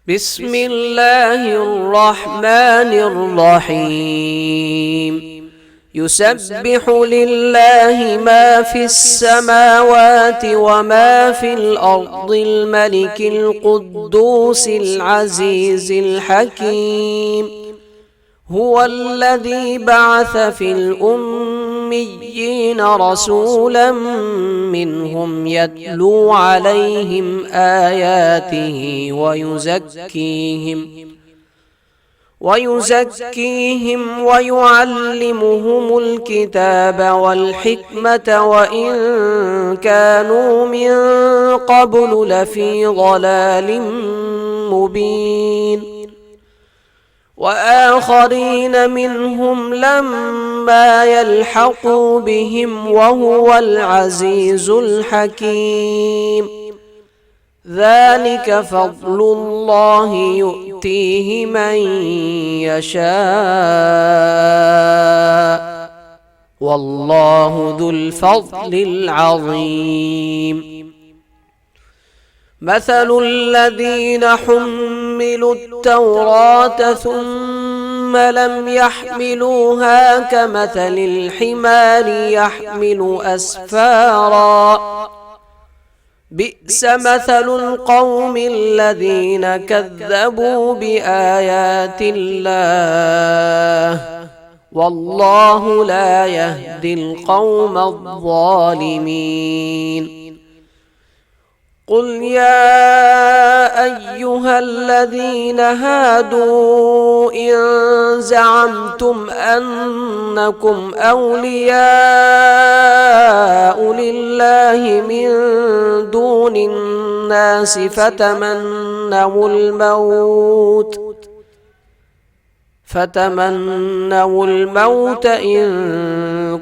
بسم الله الرحمن الرحيم. يسبح لله ما في السماوات وما في الأرض الملك القدوس العزيز الحكيم. هو الذي بعث في الأميين رسولا منهم يتلو عليهم آياته ويزكيهم ويعلمهم الكتاب والحكمة وإن كانوا من قبل لفي ضلال مبين. وآخرين منهم لما يلحقوا بهم وهو العزيز الحكيم. ذلك فضل الله يؤتيه من يشاء والله ذو الفضل العظيم. مثل الذين حملوا التوراة ثم لم يحملوها كمثل الحمار يحمل أسفارا بئس مثل القوم الذين كذبوا بآيات الله والله لا يهدي القوم الظالمين. قل يا أيها الذين هادوا إن زعمتم أنكم أولياء لله من دون الناس فتمنوا الموت إن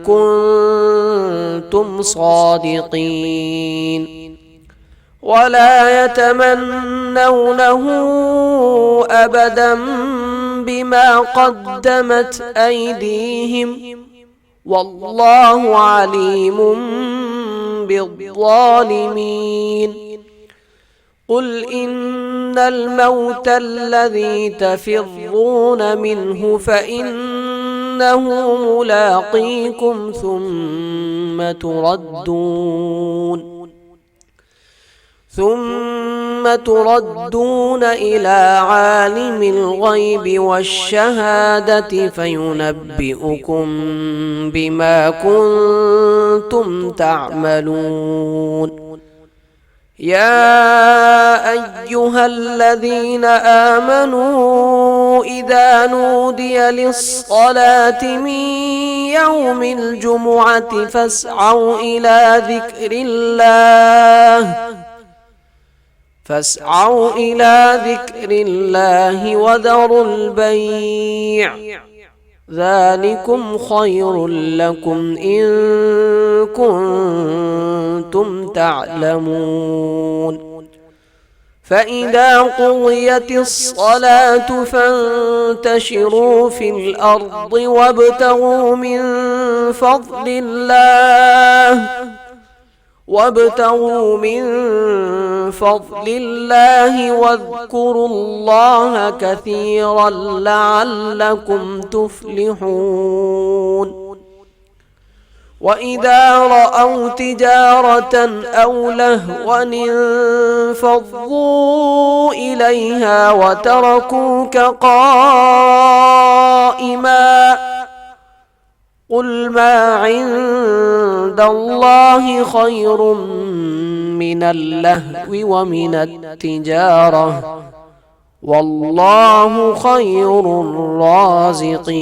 كنتم صادقين ولا يتمنونه أبدا بما قدمت أيديهم والله عليم بالظالمين. قل إن الموت الذي تفرون منه فإنه ملاقيكم ثم تردون إلى عالم الغيب والشهادة فينبئكم بما كنتم تعملون. يا أيها الذين آمنوا إذا نودي للصلاة من يوم الجمعة فاسعوا إلى ذكر الله وذروا البيع ذلكم خير لكم إن كنتم تعلمون. فإذا قضيت الصلاة فانتشروا في الأرض وابتغوا من فضل الله واذكروا الله كثيرا لعلكم تفلحون. وإذا رأوا تجارة أو لهوا انفضوا إليها وتركوك قائما قل ما عند الله خير من اللهو ومن التجارة والله خير الرازقين.